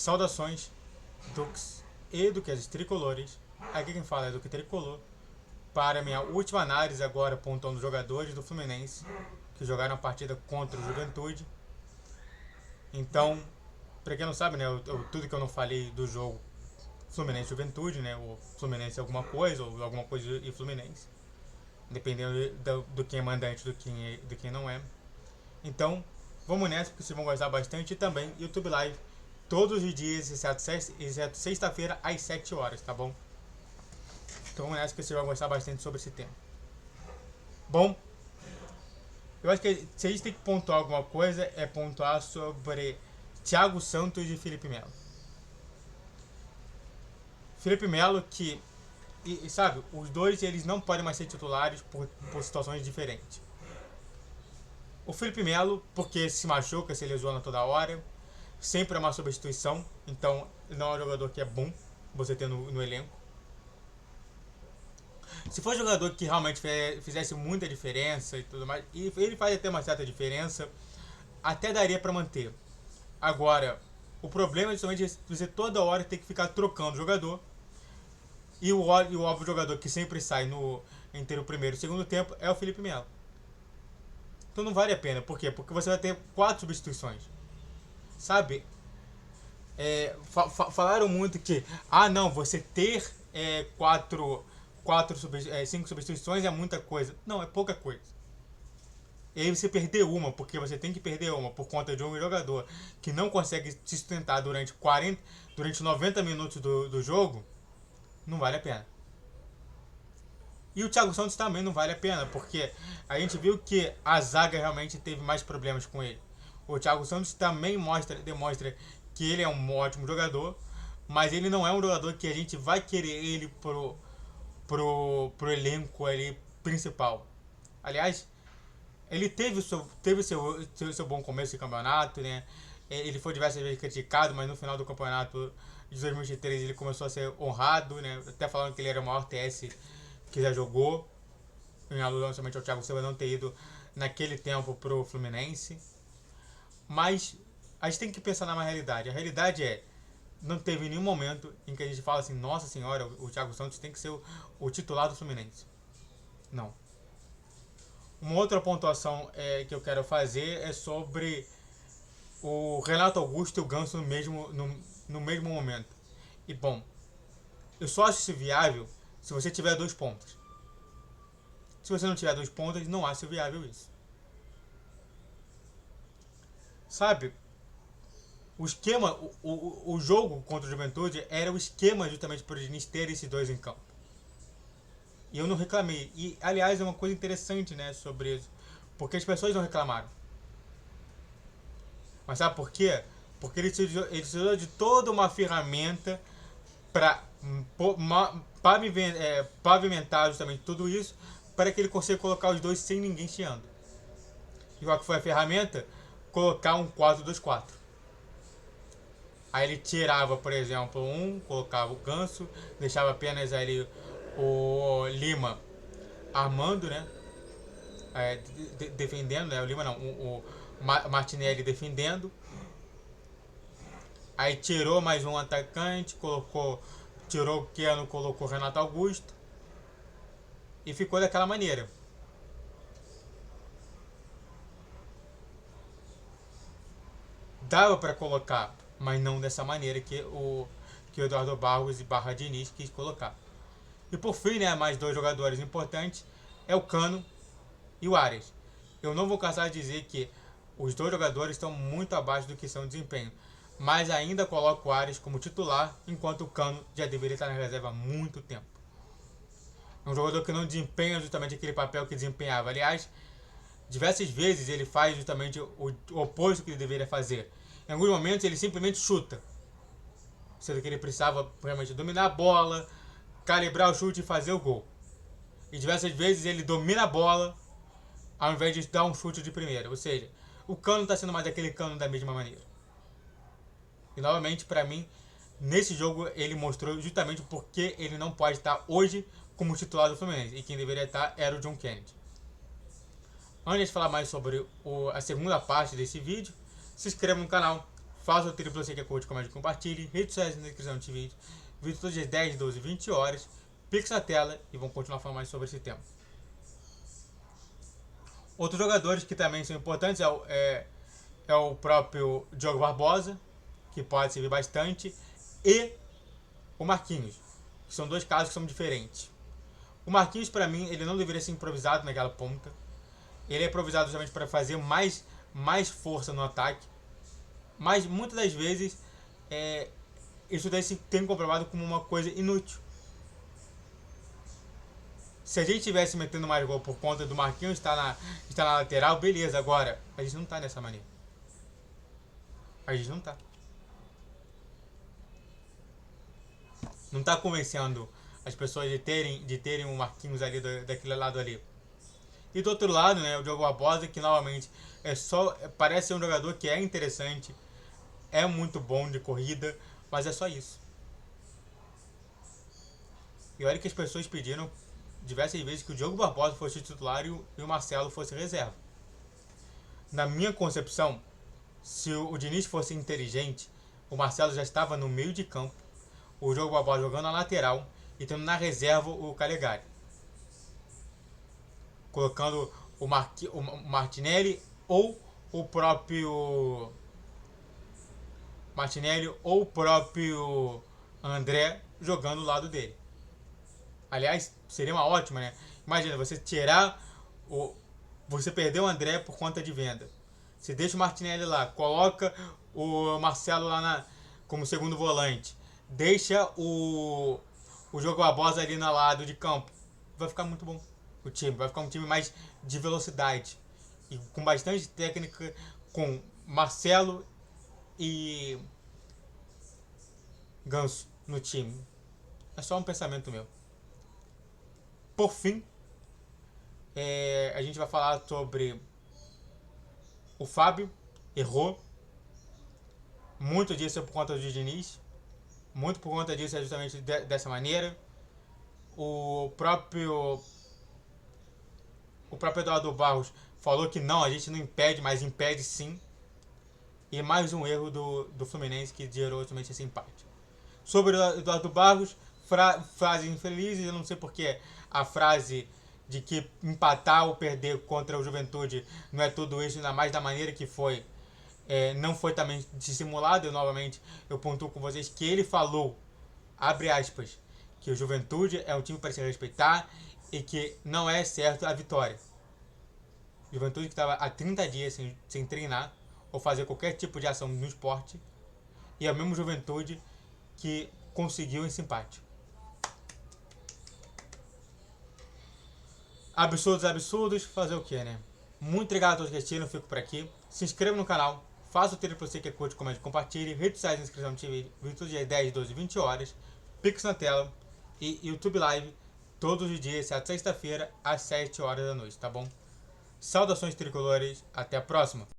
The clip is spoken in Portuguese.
Saudações, Dux e Duques tricolores. Aqui quem fala é Duque Tricolor. Para minha última análise agora, pontuando os jogadores do Fluminense que jogaram a partida contra o Juventude. Então, para quem não sabe, né, tudo que eu não falei do jogo Fluminense Juventude, né, o Fluminense alguma coisa ou alguma coisa e Fluminense, dependendo do quem é mandante, do quem não é. Então, vamos nessa, porque vocês vão gostar bastante. E também YouTube Live todos os dias, exceto sexta-feira às 7 horas, tá bom? Então vamos nessa, que vocês vão gostar bastante sobre esse tema. Bom, eu acho que se a gente tem que pontuar alguma coisa, é pontuar sobre Thiago Santos e Felipe Melo. Felipe Melo que, sabe, os dois eles não podem mais ser titulares por situações diferentes. O Felipe Melo, porque se machuca, se lesiona toda hora, sempre é uma substituição, então não é um jogador que é bom você ter no elenco. Se for um jogador que realmente fizesse muita diferença e tudo mais, e ele faz até uma certa diferença, até daria para manter. Agora, o problema é justamente você toda hora ter que ficar trocando jogador, e o óbvio jogador que sempre sai entre o primeiro e o segundo tempo é o Felipe Melo. Então não vale a pena. Por quê? Porque você vai ter 4 substituições. Sabe? Falaram muito que não, você ter 5 substituições é muita coisa. Não, é pouca coisa. E aí você perder uma, porque você tem que perder uma por conta de um jogador que não consegue se sustentar durante 90 minutos do jogo, não vale a pena. E o Thiago Santos também não vale a pena, porque a gente viu que a zaga realmente teve mais problemas com ele. O Thiago Santos também demonstra que ele é um ótimo jogador, mas ele não é um jogador que a gente vai querer ele pro elenco ali principal. Aliás, ele teve o seu bom começo de campeonato, né? Ele foi diversas vezes criticado, mas no final do campeonato de 2023 ele começou a ser honrado, né? Até falando que ele era o maior TS que já jogou, em alusão somente ao Thiago Silva não ter ido naquele tempo pro Fluminense. Mas a gente tem que pensar na realidade. A realidade é, não teve nenhum momento em que a gente fala assim, nossa senhora, o Thiago Santos tem que ser o titular do Fluminense. Não. Uma outra pontuação que eu quero fazer é sobre o Renato Augusto e o Ganso no mesmo momento. E bom, eu só acho isso viável se você tiver 2 pontos. Se você não tiver 2 pontos, não acho viável isso. Sabe? O esquema, o jogo contra o Juventude era o esquema justamente para eles terem esses dois em campo. E eu não reclamei. E, aliás, é uma coisa interessante, né, sobre isso. Porque as pessoas não reclamaram. Mas sabe por quê? Porque ele precisou de toda uma ferramenta para pavimentar justamente tudo isso, para que ele consiga colocar os dois sem ninguém chiando. E qual que foi a ferramenta? Colocar um 4-2-4. Aí ele tirava, por exemplo, colocava o Ganso, deixava apenas ali o Lima armando, né? Defendendo, né? O Lima não, o Martinelli defendendo. Aí tirou mais um atacante, tirou o Keno, colocou o Renato Augusto. E ficou daquela maneira. Dava para colocar, mas não dessa maneira que o Eduardo Barros e Diniz quis colocar. E por fim, né, mais 2 jogadores importantes é o Cano e o Arias. Eu não vou cansar de dizer que os 2 jogadores estão muito abaixo do que são de desempenho, mas ainda coloco o Arias como titular, enquanto o Cano já deveria estar na reserva há muito tempo. É um jogador que não desempenha justamente aquele papel que desempenhava. Aliás, diversas vezes ele faz justamente o oposto que ele deveria fazer. Em alguns momentos ele simplesmente chuta, sendo que ele precisava realmente dominar a bola, calibrar o chute e fazer o gol. E diversas vezes ele domina a bola ao invés de dar um chute de primeira. Ou seja, o Cano está sendo mais aquele Cano da mesma maneira. E novamente, para mim, nesse jogo ele mostrou justamente porque ele não pode estar hoje como titular do Fluminense. E quem deveria estar era o John Kennedy. Antes de falar mais sobre a segunda parte desse vídeo, se inscreva no canal, Faça o trilho pra você que é coach, comente, compartilhe. Redes sociais na descrição desse vídeo. Vídeo todos os dias 10, 12, 20 horas. Pix na tela e vamos continuar falando mais sobre esse tema. Outros jogadores que também são importantes é o próprio Diogo Barbosa, que pode servir bastante, e o Marquinhos, que são dois casos que são diferentes. O Marquinhos, para mim, ele não deveria ser improvisado naquela ponta. Ele é improvisado justamente para fazer mais força no ataque. Mas muitas das vezes isso daí se tem comprovado como uma coisa inútil. Se a gente estivesse metendo mais gol por conta do Marquinhos estar na lateral, beleza. Agora, a gente não tá dessa maneira. A gente não tá. Não tá convencendo as pessoas de terem um Marquinhos ali daquele lado ali. E do outro lado, né, o Diogo Barbosa, que novamente parece ser um jogador que é interessante, é muito bom de corrida, mas é só isso. E olha que as pessoas pediram diversas vezes que o Diogo Barbosa fosse titular e o Marcelo fosse reserva. Na minha concepção, se o Diniz fosse inteligente, o Marcelo já estava no meio de campo, o Diogo Barbosa jogando na lateral e tendo na reserva o Calegari. Colocando o Martinelli ou o próprio André jogando do lado dele. Aliás, seria uma ótima, né? Imagina, você você perder o André por conta de venda. Você deixa o Martinelli lá, coloca o Marcelo lá como segundo volante. Deixa o Diogo Barbosa ali no lado de campo. Vai ficar muito bom o time. Vai ficar um time mais de velocidade. E com bastante técnica, com Marcelo e Ganso no time. É só um pensamento meu. Por fim, a gente vai falar sobre o Fábio. Errou. Muito disso é por conta do Diniz. Muito por conta disso é justamente dessa maneira. O próprio Eduardo Barros falou que não, a gente não impede, mas impede sim. E mais um erro do Fluminense que gerou justamente esse empate. Sobre o Eduardo Barros, frase infeliz, eu não sei porque a frase de que empatar ou perder contra o Juventude não é tudo isso, ainda mais da maneira que foi, não foi também dissimulado. Eu pontuo com vocês que ele falou, abre aspas, que o Juventude é um time para se respeitar e que não é certo a vitória. Juventude que estava há 30 dias sem treinar ou fazer qualquer tipo de ação no esporte, e é o mesmo Juventude que conseguiu esse empate. Absurdos, fazer o que, né? Muito obrigado a todos que assistiram, fico por aqui. Se inscreva no canal, faça o trilho pra você que é curte, comente, compartilhe. Redes sociais na inscrição do vídeo todo dia 10, 12, 20 horas. Pix na tela e YouTube Live todos os dias, exceto sexta-feira, às 7 horas da noite, tá bom? Saudações tricolores, até a próxima!